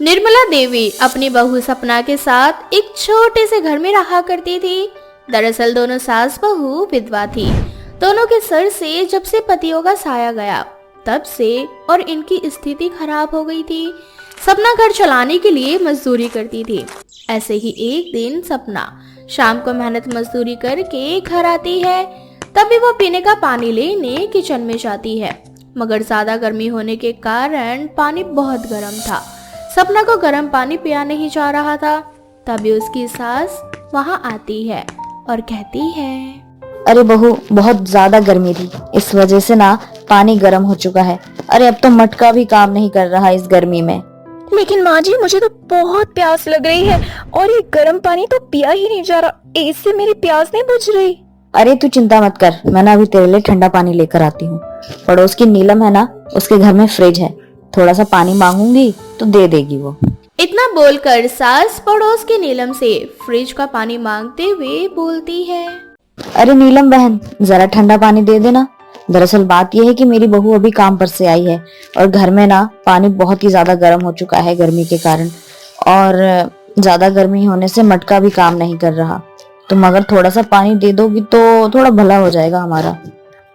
निर्मला देवी अपनी बहू सपना के साथ एक छोटे से घर में रहा करती थी। दरअसल दोनों सास बहू विधवा थी। दोनों के सर से जब से पतियों का साया गया तब से और इनकी स्थिति खराब हो गई थी। सपना घर चलाने के लिए मजदूरी करती थी। ऐसे ही एक दिन सपना शाम को मेहनत मजदूरी करके घर आती है। तभी वो पीने का पानी लेने किचन में जाती है, मगर ज्यादा गर्मी होने के कारण पानी बहुत गर्म था। सपना को गर्म पानी पिया नहीं जा रहा था। तभी उसकी सास वहां आती है और कहती है, अरे बहू, बहुत ज्यादा गर्मी थी, इस वजह से ना पानी गर्म हो चुका है। अरे अब तो मटका भी काम नहीं कर रहा इस गर्मी में। लेकिन माँ जी, मुझे तो बहुत प्यास लग रही है और ये गर्म पानी तो पिया ही नहीं जा रहा। इससे मेरी प्यास नहीं बुझ रही। अरे तू चिंता मत कर, मैं ना अभी तेरे लिए ठंडा पानी लेकर आती हूँ। पड़ोस की नीलम है ना, उसके घर में फ्रिज है, थोड़ा सा पानी मांगूंगी तो दे देगी वो। इतना बोलकर सास पड़ोस की नीलम से फ्रिज का पानी मांगते हुए बोलती है, अरे नीलम बहन, जरा ठंडा पानी दे देना। दरअसल बात यह है कि मेरी बहू अभी काम पर से आई है और घर में ना पानी बहुत ही ज्यादा गर्म हो चुका है गर्मी के कारण, और ज्यादा गर्मी होने से मटका भी काम नहीं कर रहा। तुम अगर थोड़ा सा पानी दे दोगी तो थोड़ा भला हो जाएगा हमारा।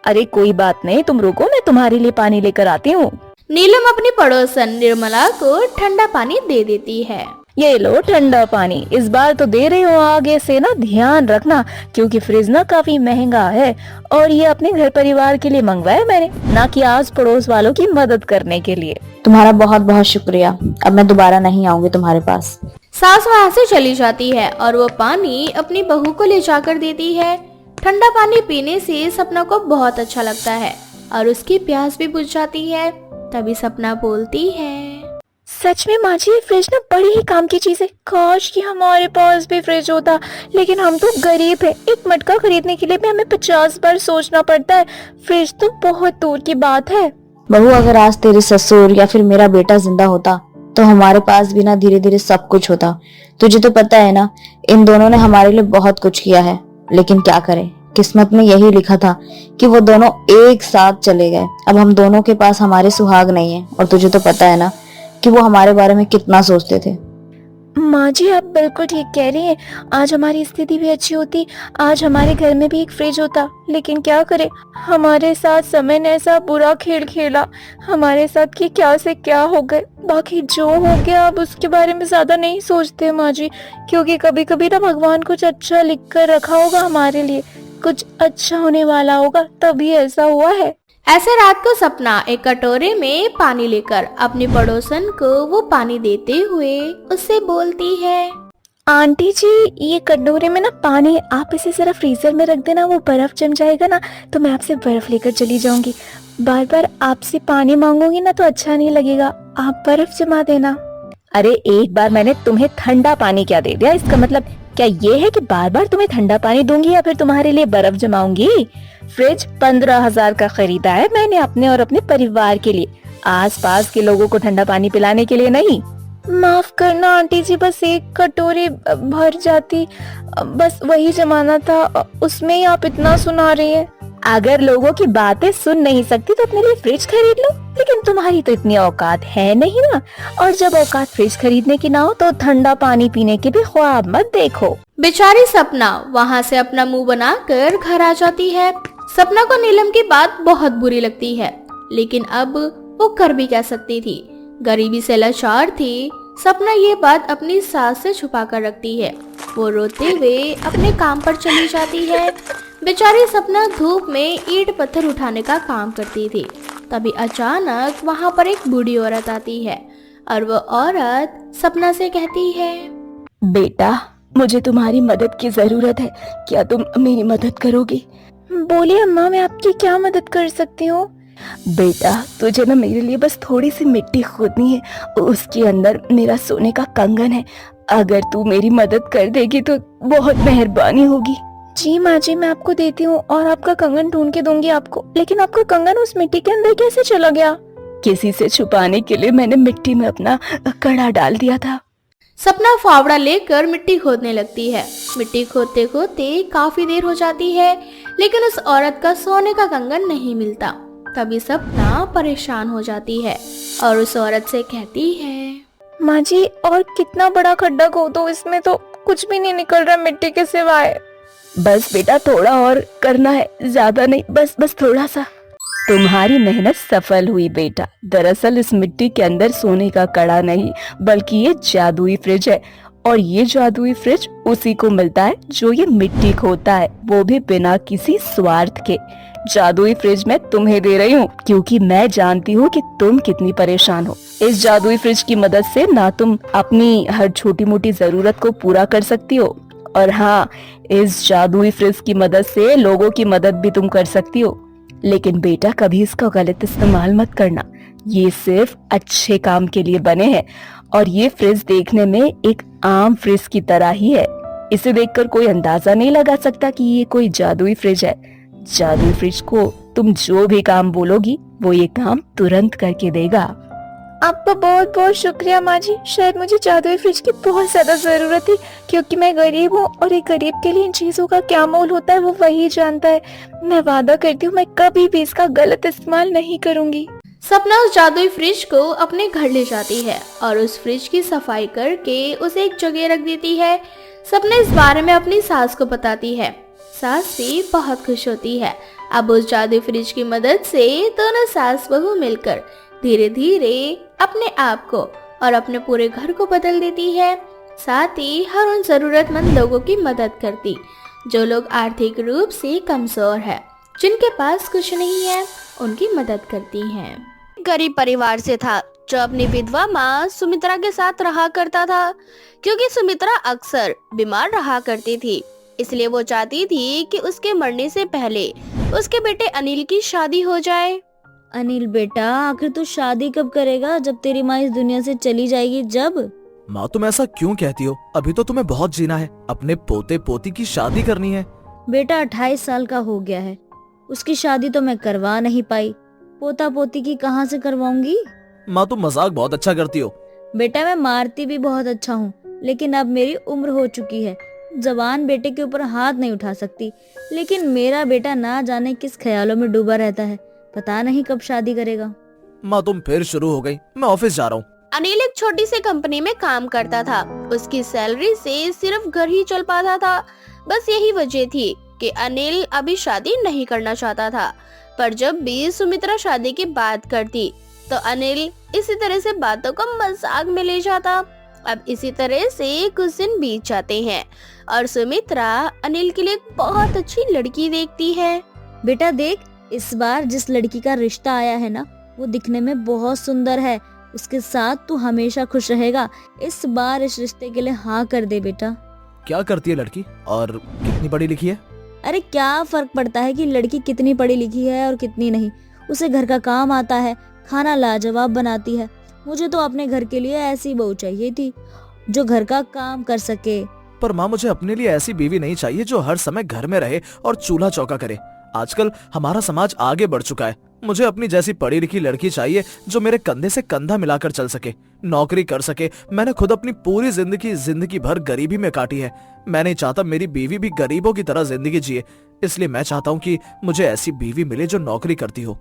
अरे कोई बात नहीं, तुम रुको, मैं तुम्हारे लिए पानी लेकर आती हूँ। नीलम अपनी पड़ोसन निर्मला को ठंडा पानी दे देती है। ये लो ठंडा पानी, इस बार तो दे रही हूँ, आगे से ना ध्यान रखना, क्योंकि फ्रिज ना काफी महंगा है और ये अपने घर परिवार के लिए मंगवाया मैंने, ना कि आस पड़ोस वालों की मदद करने के लिए। तुम्हारा बहुत बहुत शुक्रिया, अब मैं दोबारा नहीं आऊंगी तुम्हारे पास। सास वहाँ से चली जाती है और वो पानी अपनी बहू को ले जाकर देती है। ठंडा पानी पीने से सपना को बहुत अच्छा लगता है और उसकी प्यास भी बुझ जाती है। तभी सपना बोलती है, सच में माँ जी, ये फ्रिज ना बड़ी ही काम की चीज है। काश कि हमारे पास भी फ्रिज होता, लेकिन हम तो गरीब है। एक मटका खरीदने के लिए भी हमें 50 बार सोचना पड़ता है। फ्रिज तो बहुत दूर की बात है। बहू, अगर आज तेरे ससुर या फिर मेरा बेटा जिंदा होता तो हमारे पास भी ना धीरे धीरे सब कुछ होता। तुझे तो पता है ना, इन दोनों ने हमारे लिए बहुत कुछ किया है, लेकिन क्या करें, किस्मत में यही लिखा था कि वो दोनों एक साथ चले गए। अब हम दोनों के पास हमारे सुहाग नहीं है, और तुझे तो पता है ना कि वो हमारे बारे में कितना सोचते थे। माँ जी, आप बिल्कुल ठीक कह रही हैं। आज हमारी स्थिति भी अच्छी होती, आज हमारे घर में भी एक फ्रिज होता, लेकिन क्या करें, हमारे साथ समय ने ऐसा बुरा खेल खेला हमारे साथ कि क्या से क्या हो गए। बाकी जो हो गया अब उसके बारे में ज्यादा नहीं सोचते माँ जी, क्योंकि कभी कभी ना भगवान कुछ अच्छा लिख कर रखा होगा हमारे लिए, कुछ अच्छा होने वाला होगा, तभी ऐसा हुआ है। ऐसे रात को सपना एक कटोरे में पानी लेकर अपनी पड़ोसन को वो पानी देते हुए उससे बोलती है, आंटी जी, ये कटोरे में ना पानी, आप इसे जरा फ्रीजर में रख देना, वो बर्फ जम जाएगा ना तो मैं आपसे बर्फ लेकर चली जाऊंगी। बार बार आपसे पानी मांगूंगी ना तो अच्छा नहीं लगेगा, आप बर्फ जमा देना। अरे एक बार मैंने तुम्हें ठंडा पानी क्या दे दिया, इसका मतलब क्या ये है कि बार बार तुम्हें ठंडा पानी दूंगी या फिर तुम्हारे लिए बर्फ जमाऊंगी? फ्रिज 15,000 का खरीदा है मैंने अपने और अपने परिवार के लिए, आसपास के लोगों को ठंडा पानी पिलाने के लिए नहीं। माफ करना आंटी जी, बस एक कटोरी भर जाती, बस वही जमाना था, उसमें ही आप इतना सुना रही हैं। अगर लोगों की बातें सुन नहीं सकती तो अपने लिए फ्रिज खरीद लो, लेकिन तुम्हारी तो इतनी औकात है नहीं ना, और जब औकात फ्रिज खरीदने की ना हो तो ठंडा पानी पीने के भी ख्वाब मत देखो। बेचारी सपना वहाँ से अपना मुंह बनाकर घर आ जाती है। सपना को नीलम की बात बहुत बुरी लगती है, लेकिन अब वो कर भी क्या सकती थी, गरीबी से लाचार थी। सपना ये बात अपनी सास से छुपा कर रखती है। वो रोते हुए अपने काम पर चली जाती है। बेचारी सपना धूप में ईंट पत्थर उठाने का काम करती थी। तभी अचानक वहाँ पर एक बूढ़ी औरत आती है और वो औरत सपना से कहती है, बेटा, मुझे तुम्हारी मदद की जरूरत है, क्या तुम मेरी मदद करोगी? बोलिए अम्मा, मैं आपकी क्या मदद कर सकती हूँ? बेटा, तुझे ना मेरे लिए बस थोड़ी सी मिट्टी खोदनी है, उसके अंदर मेरा सोने का कंगन है, अगर तू मेरी मदद कर देगी तो बहुत मेहरबानी होगी। जी माँ जी, मैं आपको देती हूँ और आपका कंगन ढूंढ के दूंगी आपको, लेकिन आपका कंगन उस मिट्टी के अंदर कैसे चला गया? किसी से छुपाने के लिए मैंने मिट्टी में अपना कड़ा डाल दिया था। सपना फावड़ा लेकर मिट्टी खोदने लगती है। मिट्टी खोदते खोदते काफी देर हो जाती है, लेकिन उस औरत का सोने का कंगन नहीं मिलता। तभी सपना परेशान हो जाती है और उस औरत से कहती है, माँ जी, और कितना बड़ा खड्डा खोदो, इसमें तो कुछ भी नहीं निकल रहा मिट्टी के सिवाय। बस बेटा, थोड़ा और करना है, ज्यादा नहीं, बस बस थोड़ा सा। तुम्हारी मेहनत सफल हुई बेटा। दरअसल इस मिट्टी के अंदर सोने का कड़ा नहीं, बल्कि ये जादुई फ्रिज है। और ये जादुई फ्रिज उसी को मिलता है जो ये मिट्टी खोदता है, वो भी बिना किसी स्वार्थ के। जादुई फ्रिज मैं तुम्हें दे रही हूँ क्योंकि मैं जानती हूँ कि तुम कितनी परेशान हो। इस जादुई फ्रिज की मदद से ना तुम अपनी हर छोटी मोटी जरूरत को पूरा कर सकती हो, और हाँ, इस जादुई फ्रिज की मदद से लोगों की मदद भी तुम कर सकती हो। लेकिन बेटा, कभी इसका गलत इस्तेमाल मत करना। ये सिर्फ अच्छे काम के लिए बने हैं, और ये फ्रिज देखने में एक आम फ्रिज की तरह ही है। इसे देखकर कोई अंदाजा नहीं लगा सकता कि ये कोई जादुई फ्रिज है। जादुई फ्रिज को तुम जो भी काम बोलोगी वो ये काम तुरंत करके देगा। आपका बहुत बहुत शुक्रिया माँ जी। शायद मुझे जादुई फ्रिज की बहुत ज्यादा जरूरत थी, क्योंकि मैं गरीब हूँ और एक गरीब के लिए इन चीजों का क्या मोल होता है वो वही जानता है। मैं वादा करती हूँ मैं कभी भी इसका गलत इस्तेमाल नहीं करूँगी। सपना उस जादुई फ्रिज को अपने घर ले जाती है और उस फ्रिज की सफाई करके उसे एक जगह रख देती है। सपना इस बारे में अपनी सास को बताती है। सास भी बहुत खुश होती है। अब उस जादुई फ्रिज की मदद से दोनों सास बहू मिलकर धीरे धीरे अपने आप को और अपने पूरे घर को बदल देती है। साथ ही हर उन जरूरतमंद लोगों की मदद करती जो लोग आर्थिक रूप से कमजोर है, जिनके पास कुछ नहीं है, उनकी मदद करती हैं। गरीब परिवार से था जो अपनी विधवा माँ सुमित्रा के साथ रहा करता था। क्योंकि सुमित्रा अक्सर बीमार रहा करती थी, इसलिए वो चाहती थी कि उसके मरने से पहले उसके बेटे अनिल की शादी हो जाए। अनिल बेटा, आखिर तू शादी कब करेगा? जब तेरी माँ इस दुनिया से चली जाएगी जब? माँ, तुम ऐसा क्यों कहती हो? अभी तो तुम्हें बहुत जीना है, अपने पोते पोती की शादी करनी है। बेटा 28 साल का हो गया है, उसकी शादी तो मैं करवा नहीं पाई, पोता पोती की कहाँ से करवाऊंगी? माँ, तुम मजाक बहुत अच्छा करती हो। बेटा मैं मारती भी बहुत अच्छा हूँ, लेकिन अब मेरी उम्र हो चुकी है, जवान बेटे के ऊपर हाथ नहीं उठा सकती। लेकिन मेरा बेटा ना जाने किस ख्यालों में डूबा रहता है, पता नहीं कब शादी करेगा। माँ, तुम फिर शुरू हो गई। मैं ऑफिस जा रहा हूँ। अनिल एक छोटी सी कंपनी में काम करता था। उसकी सैलरी से सिर्फ घर ही चल पाता था। बस यही वजह थी कि अनिल अभी शादी नहीं करना चाहता था। पर जब भी सुमित्रा शादी की बात करती तो अनिल इसी तरह से बातों को मजाक में ले जाता। अब इसी तरह से कुछ दिन बीत जाते हैं और सुमित्रा अनिल के लिए एक बहुत अच्छी लड़की देखती है। बेटा देख, इस बार जिस लड़की का रिश्ता आया है ना, वो दिखने में बहुत सुंदर है, उसके साथ तू हमेशा खुश रहेगा। इस बार इस रिश्ते के लिए हाँ कर दे बेटा। क्या करती है लड़की और कितनी पढ़ी लिखी है? अरे क्या फर्क पड़ता है कि लड़की कितनी पढ़ी लिखी है और कितनी नहीं, उसे घर का काम आता है, खाना लाजवाब बनाती है। मुझे तो अपने घर के लिए ऐसी बहू चाहिए थी जो घर का काम कर सके। पर माँ, मुझे अपने लिए ऐसी बीवी नहीं चाहिए जो हर समय घर में रहे और चूल्हा चौका करे। आजकल हमारा समाज आगे बढ़ चुका है। मुझे अपनी जैसी पढ़ी लिखी लड़की चाहिए जो मेरे कंधे से कंधा मिलाकर चल सके, नौकरी कर सके। मैंने खुद अपनी पूरी जिंदगी भर गरीबी में काटी है। मैं नहीं चाहता मेरी बीवी भी गरीबों की तरह जिंदगी जिए। इसलिए मैं चाहता हूँ कि मुझे ऐसी बीवी मिले जो नौकरी करती हो।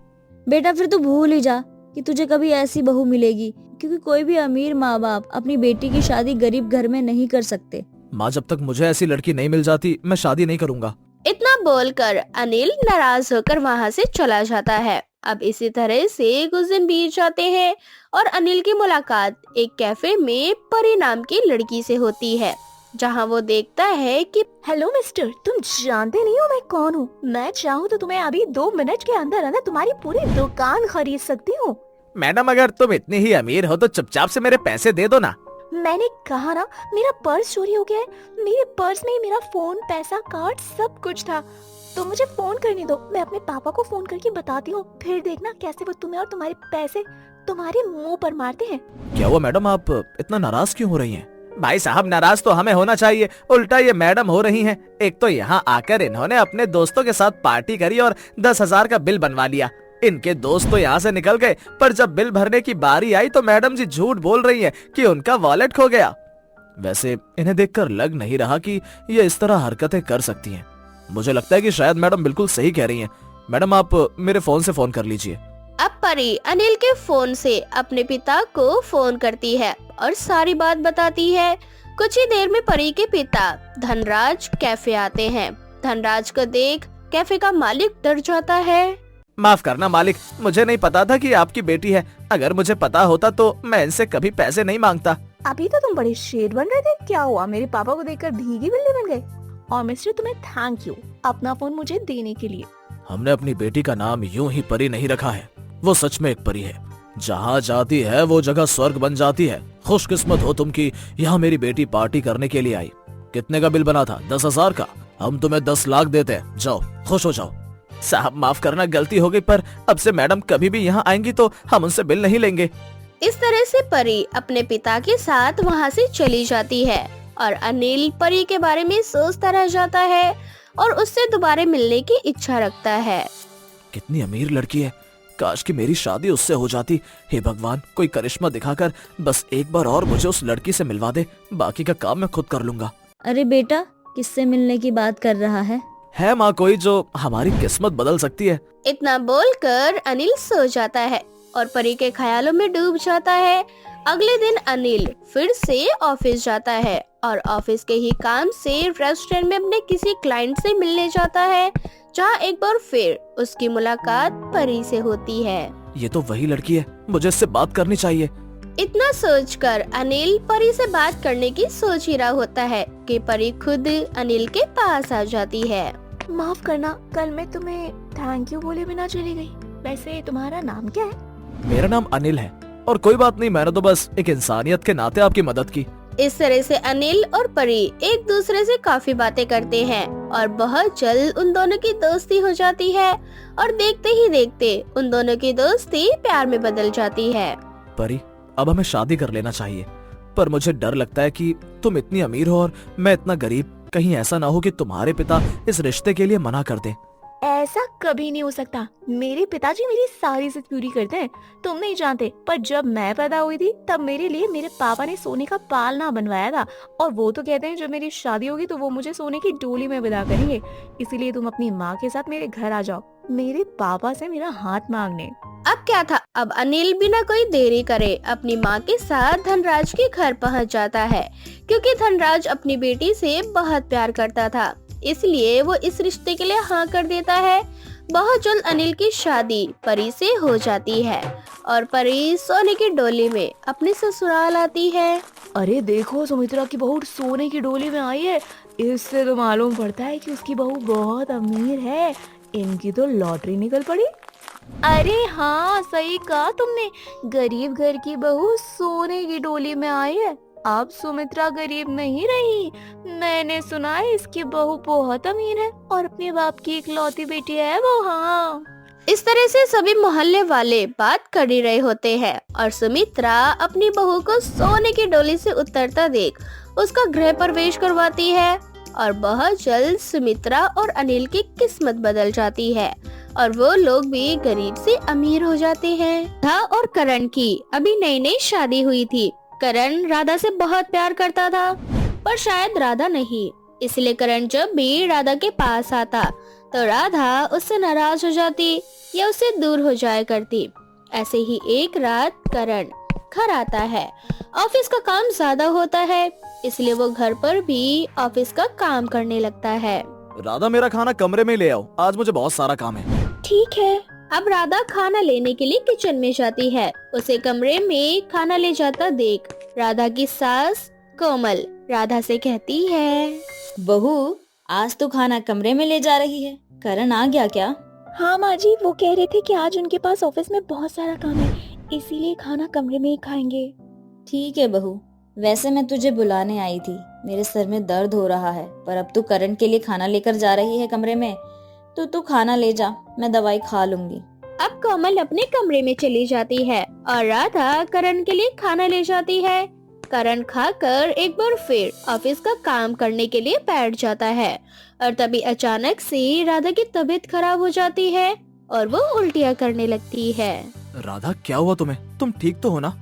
बेटा फिर तू भूल ही जा कि तुझे कभी ऐसी बहू मिलेगी, क्योंकि कोई भी अमीर माँ बाप अपनी बेटी की शादी गरीब घर में नहीं कर सकते। माँ, जब तक मुझे ऐसी लड़की नहीं मिल जाती मैं शादी नहीं करूंगा। इतना बोलकर अनिल नाराज होकर वहाँ से चला जाता है। अब इसी तरह से कुछ दिन बीत जाते हैं और अनिल की मुलाकात एक कैफे में परी नाम की लड़की से होती है, जहाँ वो देखता है कि हेलो मिस्टर, तुम जानते नहीं हो मैं कौन हूँ। मैं चाहूँ तो तुम्हें अभी 2 मिनट के अंदर अंदर तुम्हारी पूरी दुकान खरीद सकती हूँ। मैडम, अगर तुम इतनी ही अमीर हो तो चुपचाप से मेरे पैसे दे दो ना। मैंने कहा ना, मेरा पर्स चोरी हो गया है। मेरे पर्स में मेरा फोन, पैसा, कार्ड सब कुछ था। तो मुझे फोन करने दो, मैं अपने पापा को फोन करके बताती हूँ। फिर देखना कैसे वो तुम्हें और तुम्हारे पैसे तुम्हारे मुंह पर मारते हैं। क्या हुआ मैडम, आप इतना नाराज क्यों हो रही हैं? भाई साहब, नाराज तो हमें होना चाहिए, उल्टा ये मैडम हो रही हैं। एक तो यहाँ आकर इन्होंने अपने दोस्तों के साथ पार्टी करी और 10,000 का बिल बनवा लिया। इनके दोस्त तो यहाँ से निकल गए, पर जब बिल भरने की बारी आई तो मैडम जी झूठ बोल रही हैं कि उनका वॉलेट खो गया। वैसे इन्हें देखकर लग नहीं रहा कि ये इस तरह हरकतें कर सकती हैं। मुझे लगता है कि शायद मैडम बिल्कुल सही कह रही हैं। मैडम, आप मेरे फोन से फोन कर लीजिए। अब परी अनिल के फोन से अपने पिता को फोन करती है और सारी बात बताती है। कुछ ही देर में परी के पिता धनराज कैफे आते हैं। धनराज को देख कैफे का मालिक डर जाता है। माफ करना मालिक, मुझे नहीं पता था कि आपकी बेटी है। अगर मुझे पता होता तो मैं इनसे कभी पैसे नहीं मांगता। अभी तो तुम बड़े शेर बन रहे थे, क्या हुआ? मेरे पापा को देखकर भीगी बिल्ली बन गए। और मिस्टर तुम्हें थैंक यू अपना फोन मुझे देने के लिए। हमने अपनी बेटी का नाम यूं ही परी नहीं रखा है, वो सच में एक परी है। जहाँ जाती है वो जगह स्वर्ग बन जाती है। खुशकिस्मत हो तुम कि यहाँ मेरी बेटी पार्टी करने के लिए आई। कितने का बिल बना था? 10,000 का। हम तुम्हें 10 लाख देते हैं, जाओ खुश हो जाओ। साहब माफ करना, गलती हो गई, पर अब से मैडम कभी भी यहाँ आएंगी तो हम उनसे बिल नहीं लेंगे। इस तरह से परी अपने पिता के साथ वहाँ से चली जाती है और अनिल परी के बारे में सोचता रह जाता है और उससे दोबारा मिलने की इच्छा रखता है। कितनी अमीर लड़की है, काश कि मेरी शादी उससे हो जाती। हे भगवान, कोई करिश्मा दिखाकर बस एक बार और मुझे उस लड़की से मिलवा दे, बाकी का काम मैं खुद कर लूंगा। अरे बेटा, किससे मिलने की बात कर रहा है? माँ कोई जो हमारी किस्मत बदल सकती है। इतना बोलकर अनिल सो जाता है और परी के ख्यालों में डूब जाता है। अगले दिन अनिल फिर से ऑफिस जाता है और ऑफिस के ही काम से रेस्टोरेंट में अपने किसी क्लाइंट से मिलने जाता है, जहाँ एक बार फिर उसकी मुलाकात परी से होती है। ये तो वही लड़की है, मुझे इससे बात करनी चाहिए। इतना सोचकर अनिल परी से बात करने की सोच ही रहा होता है कि परी खुद अनिल के पास आ जाती है। माफ करना, कल मैं तुम्हें थैंक यू बोले बिना चली गई। वैसे तुम्हारा नाम क्या है? मेरा नाम अनिल है और कोई बात नहीं, मैंने तो बस एक इंसानियत के नाते आपकी मदद की। इस तरह से अनिल और परी एक दूसरे से काफी बातें करते हैं और बहुत जल्द उन दोनों की दोस्ती हो जाती है और देखते ही देखते उन दोनों की दोस्ती प्यार में बदल जाती है। परी, अब हमें शादी कर लेना चाहिए, पर मुझे डर लगता है कि तुम इतनी अमीर हो और मैं इतना गरीब। कहीं ऐसा ना हो कि तुम्हारे पिता इस रिश्ते के लिए मना कर दें। ऐसा कभी नहीं हो सकता। मेरे पिताजी मेरी सारी जिद पूरी करते हैं। तुम नहीं जानते, पर जब मैं पैदा हुई थी तब मेरे लिए मेरे पापा ने सोने का पालना बनवाया था और वो तो कहते हैं जब मेरी शादी होगी तो वो मुझे सोने की डोली में विदा करेंगे। इसीलिए तुम अपनी माँ के साथ मेरे घर आ जाओ, मेरे पापा से मेरा हाथ मांगने। अब क्या था, अब अनिल बिना कोई देरी करे अपनी माँ के साथ धनराज के घर पहुँच जाता है, क्योंकि धनराज अपनी बेटी से बहुत प्यार करता था, इसलिए वो इस रिश्ते के लिए हाँ कर देता है। बहुत जल्द अनिल की शादी परी से हो जाती है और परी सोने की डोली में अपने ससुराल आती है। अरे देखो, सुमित्रा की बहू सोने की डोली में आई है। इससे तो मालूम पड़ता है कि उसकी बहू बहुत अमीर है। इनकी तो लॉटरी निकल पड़ी। अरे हाँ, सही कहा तुमने, गरीब घर की बहू सोने की डोली में आई है। अब सुमित्रा गरीब नहीं रही। मैंने सुना है इसकी बहू बहुत अमीर है और अपने बाप की इकलौती बेटी है वो। हाँ, इस तरह से सभी मोहल्ले वाले बात कर ही रहे होते हैं और सुमित्रा अपनी बहू को सोने की डोली से उतरता देख उसका गृह प्रवेश करवाती है और बहुत जल्द सुमित्रा और अनिल की किस्मत बदल जाती है और वो लोग भी गरीब से अमीर हो जाते हैं। राधा और करण की अभी नई नई शादी हुई थी। करण राधा से बहुत प्यार करता था, पर शायद राधा नहीं, इसलिए करण जब भी राधा के पास आता तो राधा उससे नाराज हो जाती या उससे दूर हो जाया करती। ऐसे ही एक रात करण घर आता है। ऑफिस का काम ज्यादा होता है, इसलिए वो घर पर भी ऑफिस का काम करने लगता है। राधा, मेरा खाना कमरे में ले आओ, आज मुझे बहुत सारा काम है। ठीक है। अब राधा खाना लेने के लिए किचन में जाती है। उसे कमरे में खाना ले जाता देख राधा की सास कोमल राधा से कहती है, बहू, आज तो खाना कमरे में ले जा रही है। करण आ गया क्या? हाँ माँ जी, वो कह रहे थे कि आज उनके पास ऑफिस में बहुत सारा काम है, इसीलिए खाना कमरे में ही खाएंगे। ठीक है बहू, वैसे मैं तुझे बुलाने आई थी। मेरे सर में दर्द हो रहा है, पर अब तू करण के लिए खाना लेकर जा रही है कमरे में, तो तू खाना ले जा, मैं दवाई खा लूंगी। अब कोमल अपने कमरे में चली जाती है और राधा करण के लिए खाना ले जाती है। करण खाकर एक बार फिर ऑफिस का काम करने के लिए बैठ जाता है और तभी अचानक से राधा की तबीयत खराब हो जाती है और वो उल्टियाँ करने लगती है। राधा, क्या हुआ तुम्हें? तुम ठीक तो हो ना?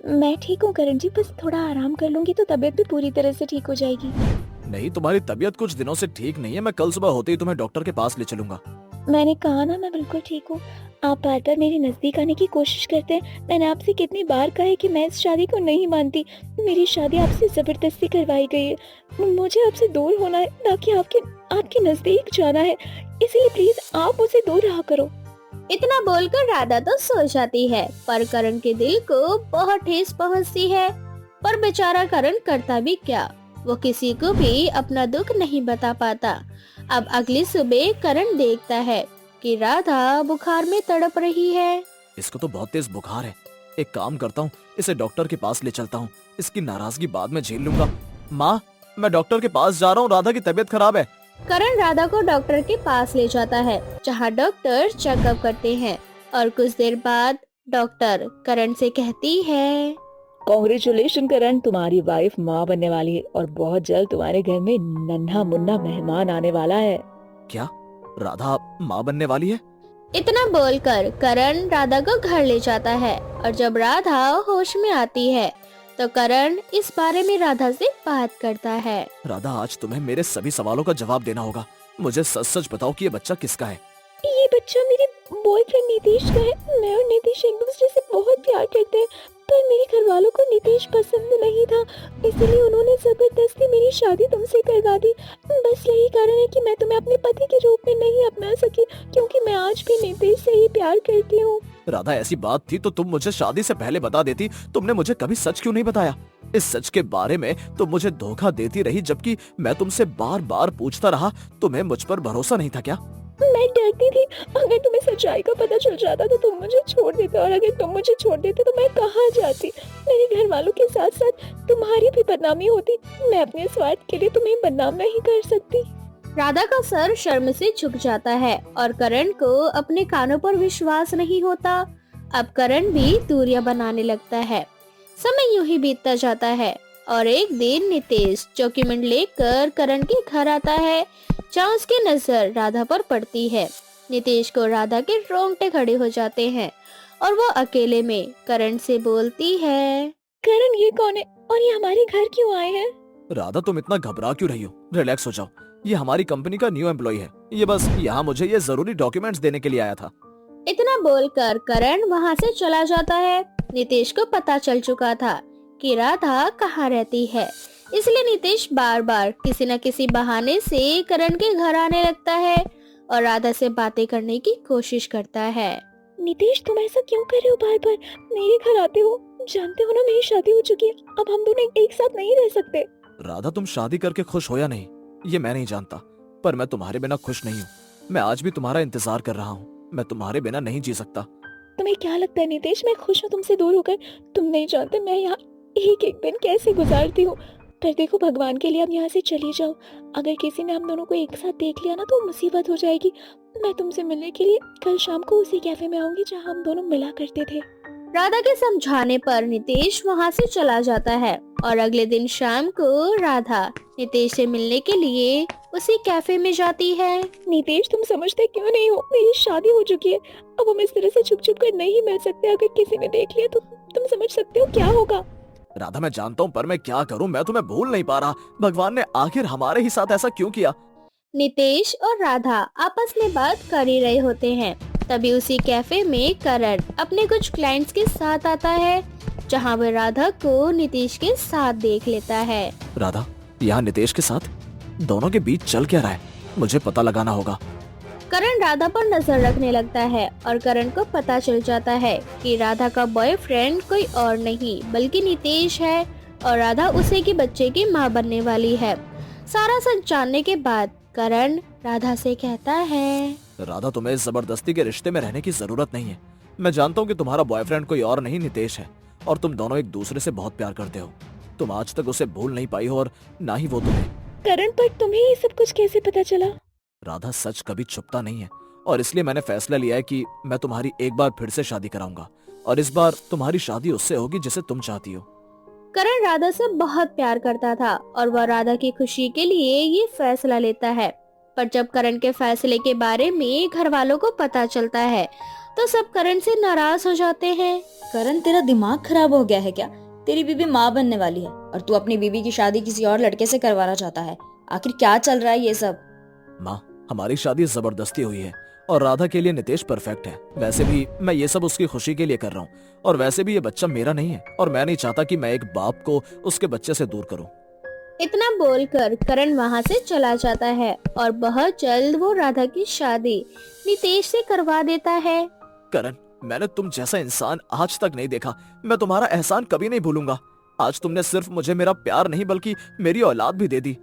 मैं ठीक हूँ करण जी, बस थोड़ा आराम कर लूंगी तो तबीयत भी पूरी तरह से ठीक हो जाएगी। नहीं, तुम्हारी तबीयत कुछ दिनों से ठीक नहीं है। मैं कल सुबह होते ही तुम्हें डॉक्टर के पास ले चलूंगा। मैंने कहा ना मैं बिल्कुल ठीक हूँ। आप बार बार मेरे नजदीक आने की कोशिश करते हैं। मैंने आपसे कितनी बार कहा है कि मैं इस शादी को नहीं मानती। मेरी शादी आपसे जबरदस्ती करवाई गई है। मुझे आपसे दूर होना है, ना कि आपके आपके नजदीक जाना है। इसीलिए प्लीज आप मुझसे दूर रहा करो। इतना बोलकर राधा तो सो जाती है, पर करण के दिल को बहुत ठेस पहुंचती है। पर बेचारा करण करता भी क्या, वो किसी को भी अपना दुख नहीं बता पाता। अब अगली सुबह करण देखता है कि राधा बुखार में तड़प रही है। इसको तो बहुत तेज बुखार है। एक काम करता हूँ, इसे डॉक्टर के पास ले चलता हूँ। इसकी नाराजगी बाद में झेल लूंगा। माँ, मैं डॉक्टर के पास जा रहा हूँ, राधा की तबीयत खराब है। करण राधा को डॉक्टर के पास ले जाता है, जहाँ डॉक्टर चेकअप करते हैं। और कुछ देर बाद डॉक्टर करण से कहती है, कॉन्ग्रेचुलेशन करण, तुम्हारी वाइफ माँ बनने वाली है और बहुत जल्द तुम्हारे घर में नन्हा मुन्ना मेहमान आने वाला है। क्या राधा माँ बनने वाली है? इतना बोलकर करण राधा को घर ले जाता है। और जब राधा होश में आती है तो करण इस बारे में राधा से बात करता है। राधा, आज तुम्हें मेरे सभी सवालों का जवाब देना होगा। मुझे सच सच बताओ कि ये बच्चा किसका है? ये बच्चा मेरे बॉयफ्रेंड नितेश का है। मैं और नितेश एक दूसरे से बहुत प्यार करते हैं, पर मेरे घर वालों को नितेश पसंद नहीं था, इसलिए उन्होंने जबरदस्ती मेरी शादी तुमसे करवा दी। बस यही कारण है कि मैं तुम्हें अपने पति के रूप में नहीं अपना सकी, क्योंकि मैं आज भी नितेश से ही प्यार करती हूँ। राधा, ऐसी बात थी तो तुम मुझे शादी से पहले बता देती। तुमने मुझे कभी सच क्यों नहीं बताया? इस सच के बारे में तुम मुझे धोखा देती रही, जबकि मैं तुमसे बार बार पूछता रहा। तुम्हें मुझ पर भरोसा नहीं था क्या? मैं डरती थी, अगर तुम्हें सच्चाई का पता चल जाता तो तुम मुझे छोड़ देते, और अगर तुम मुझे छोड़ देते तो मैं कहाँ जाती। मेरे घर वालों के साथ साथ तुम्हारी भी बदनामी होती। मैं अपने स्वार्थ के लिए तुम्हें बदनाम नहीं कर सकती। राधा का सर शर्म से झुक जाता है और करण को अपने कानों पर विश्वास नहीं होता। अब करण भी दूरियां बनाने लगता है। समय यूं ही बीतता जाता है और एक दिन नितेश डॉक्यूमेंट लेकर करण के घर आता है, जहाँ उसकी नजर राधा पर पड़ती है। नितेश को राधा के रोंगटे खड़े हो जाते हैं और वो अकेले में करण से बोलती है, करण, ये कौन है और ये हमारे घर क्यों आए हैं? राधा, तुम इतना घबरा क्यों रही हो? रिलैक्स हो जाओ। ये हमारी कंपनी का न्यू एम्प्लॉय है। ये बस यहाँ मुझे ये जरूरी डॉक्यूमेंट्स देने के लिए आया था। इतना बोलकर करण वहाँ से चला जाता है। नितेश को पता चल चुका था कि राधा कहाँ रहती है, इसलिए नितेश बार बार किसी न किसी बहाने से करण के घर आने लगता है और राधा से बातें करने की कोशिश करता है। नितेश, तुम ऐसा क्यों कर रहे हो? बार बार मेरे घर आते हो। जानते हो ना मेरी शादी हो चुकी है, अब हम दोनों एक साथ नहीं रह सकते। राधा, तुम शादी करके खुश हो या नहीं ये मैं नहीं जानता, पर मैं तुम्हारे बिना खुश नहीं हूँ। मैं आज भी तुम्हारा इंतजार कर रहा हूँ। मैं तुम्हारे बिना नहीं जी सकता। तुम्हें क्या लगता है नितेश, मैं खुश हूँ तुमसे दूर होकर? तुम नहीं जानते मैं यहाँ एक एक दिन कैसे गुजारती हूँ। पर देखो, भगवान के लिए अब यहाँ से चली जाओ। अगर किसी ने हम दोनों को एक साथ देख लिया ना तो मुसीबत हो जाएगी। मैं तुमसे मिलने के लिए कल शाम को उसी कैफे में आऊंगी जहाँ हम दोनों मिला करते थे। राधा के समझाने पर नितेश वहाँ से चला जाता है और अगले दिन शाम को राधा नितेश से मिलने के लिए उसी कैफे में जाती है। नितेश, तुम समझते क्यों नहीं हो? मेरी शादी हो चुकी है, अब हम इस तरह से छुप छुप कर नहीं मिल सकते। अगर किसी ने देख लिया तो तुम समझ सकते हो क्या होगा। राधा, मैं जानता हूँ, पर मैं क्या करूँ? मैं तुम्हें भूल नहीं पा रहा। भगवान ने आखिर हमारे ही साथ ऐसा क्यों किया? नितेश और राधा आपस में बात कर ही रहे होते हैं, तभी उसी कैफे में करण अपने कुछ क्लाइंट्स के साथ आता है, जहां वह राधा को नितेश के साथ देख लेता है। राधा, यहाँ नितेश के साथ दोनों के बीच चल क्या रहा है? मुझे पता लगाना होगा। करण राधा पर नजर रखने लगता है और करण को पता चल जाता है कि राधा का बॉयफ्रेंड कोई और नहीं बल्कि नितेश है और राधा उसे के बच्चे की माँ बनने वाली है। सारा सच जानने के बाद करण राधा से कहता है, राधा, तुम्हें इस जबरदस्ती के रिश्ते में रहने की जरूरत नहीं है। मैं जानता हूँ कि तुम्हारा बॉयफ्रेंड कोई और नहीं नितेश है और तुम दोनों एक दूसरे से बहुत प्यार करते हो। तुम आज तक उसे भूल नहीं पाई हो और ना ही वो तुम्हें। करण, पर तुम्हें ये सब कुछ कैसे पता चला? राधा, सच कभी छुपता नहीं है और इसलिए मैंने फैसला लिया है कि मैं तुम्हारी एक बार फिर से शादी कराऊंगा और इस बार तुम्हारी शादी उससे होगी जिसे तुम चाहती हो। करण राधा से बहुत प्यार करता था और वह राधा की खुशी के लिए ये फैसला लेता है। पर जब करण के फैसले के बारे में घर वालों को पता चलता है तो सब करण से नाराज हो जाते हैं। करण, तेरा दिमाग खराब हो गया है क्या? तेरी बीबी माँ बनने वाली है और तू अपनी बीबी की शादी किसी और लड़के से करवाना चाहता है। आखिर क्या चल रहा है ये सब? माँ, हमारी शादी जबरदस्ती हुई है और राधा के लिए नितेश परफेक्ट है। वैसे भी मैं ये सब उसकी खुशी के लिए कर रहा हूँ, और वैसे भी ये बच्चा मेरा नहीं है, और मैं नहीं चाहता कि मैं एक बाप को उसके बच्चे से दूर करूँ। इतना बोलकर करण वहाँ से चला जाता है और बहुत जल्द वो राधा की शादी नितेश से करवा देता है। करण, मैंने तुम जैसा इंसान आज तक नहीं देखा। मैं तुम्हारा एहसान कभी नहीं भूलूंगा। आज तुमने सिर्फ मुझे मेरा प्यार नहीं बल्कि मेरी औलाद भी दे दी।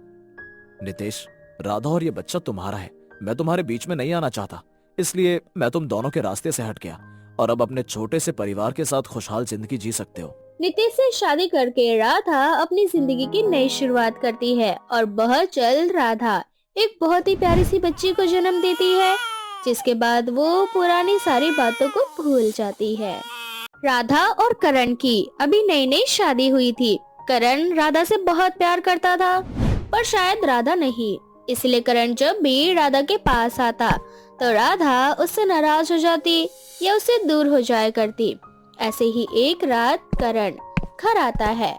नितेश, राधा और ये बच्चा तुम्हारा है। मैं तुम्हारे बीच में नहीं आना चाहता, इसलिए मैं तुम दोनों के रास्ते से हट गया, और अब अपने छोटे से परिवार के साथ खुशहाल जिंदगी जी सकते हो। नितेश से शादी करके राधा अपनी जिंदगी की नई शुरुआत करती है और बहुत जल्द राधा एक बहुत ही प्यारी सी बच्ची को जन्म देती है, जिसके बाद वो पुरानी सारी बातों को भूल जाती है। राधा और करण की अभी नई नई शादी हुई थी। करण राधा से बहुत प्यार करता था, पर शायद राधा नहीं। इसलिए करण जब भी राधा के पास आता तो राधा उससे नाराज हो जाती या उससे दूर हो जाया करती। ऐसे ही एक रात करण घर आता है।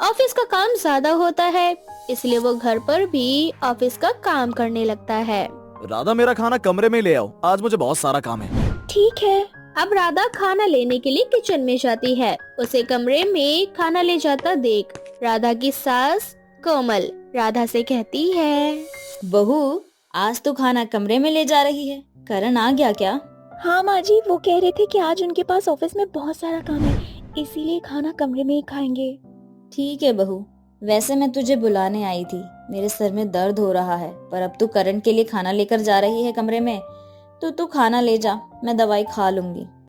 ऑफिस का काम ज्यादा होता है, इसलिए वो घर पर भी ऑफिस का काम करने लगता है। राधा, मेरा खाना कमरे में ले आओ, आज मुझे बहुत सारा काम है। ठीक है। अब राधा खाना लेने के लिए किचन में जाती है। उसे कमरे में खाना ले जाता देख राधा की सास कोमल राधा से कहती है, बहू, आज तो खाना कमरे में ले जा रही है। करण आ गया क्या? हाँ माँ जी, वो कह रहे थे कि आज उनके पास ऑफिस में बहुत सारा काम है, इसीलिए खाना कमरे में ही खाएंगे। ठीक है बहू, वैसे मैं तुझे बुलाने आई थी। मेरे सर में दर्द हो रहा है, पर अब तू करण के लिए खाना लेकर जा रही है कमरे में, तो तू खाना ले जा, मैं दवाई खा लूंगी।